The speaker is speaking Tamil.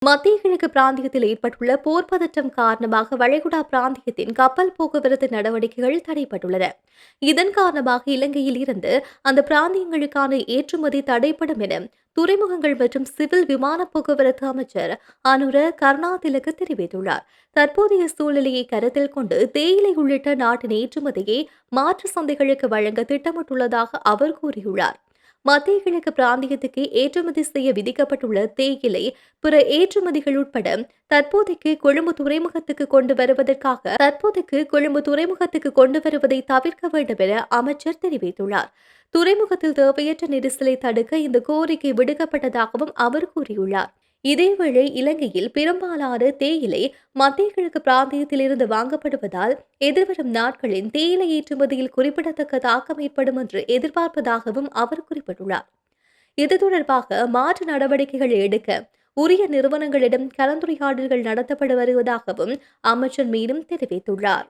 மத்திய கிழக்கு பிராந்தியத்தில் ஏற்பட்டுள்ள போர் பதற்றம் காரணமாக வளைகுடா பிராந்தியத்தின் கப்பல் போக்குவரத்து நடவடிக்கைகள் தடைப்பட்டுள்ளன. இதன் காரணமாக இலங்கையில் இருந்து அந்த பிராந்தியங்களுக்கான ஏற்றுமதி தடைப்படும் என துறைமுகங்கள் மற்றும் சிவில் விமான போக்குவரத்து அமைச்சர் அனுர கருணாதிலக தெரிவித்துள்ளார். தற்போதைய சூழ்நிலையை கருத்தில் கொண்டு தேயிலை உள்ளிட்ட நாட்டின் ஏற்றுமதியை மாற்று சந்தைகளுக்கு வழங்க திட்டமிட்டுள்ளதாக அவர் கூறியுள்ளார். மத்திய கிழக்கு பிராந்தியத்துக்கு ஏற்றுமதி செய்ய விதிக்கப்பட்டுள்ள தேயிலை பிற ஏற்றுமதிகள் உட்பட தற்போதைக்கு கொழும்பு துறைமுகத்துக்கு கொண்டு வருவதை தவிர்க்க வேண்டும் என அமைச்சர் தெரிவித்துள்ளார். துறைமுகத்தில் தேவையற்ற நெரிசலை தடுக்க இந்த கோரிக்கை விடுக்கப்பட்டதாகவும் அவர் கூறியுள்ளார். இதேவேளை இலங்கையில் பெரும்பாலான தேயிலை மத்திய கிழக்கு பிராந்தியத்திலிருந்து வாங்கப்படுவதால் எதிர்வரும் நாட்களில் தேயிலை ஏற்றுமதியில் குறிப்பிடத்தக்க தாக்கம் ஏற்படும் என்று எதிர்பார்ப்பதாகவும் அவர் குறிப்பிட்டுள்ளார். இது தொடர்பாக மாற்று நடவடிக்கைகள் எடுக்க உரிய நிறுவனங்களிடம் கலந்துரையாடல்கள் நடத்தப்பட்டு வருவதாகவும் அமைச்சர் மேலும் தெரிவித்துள்ளார்.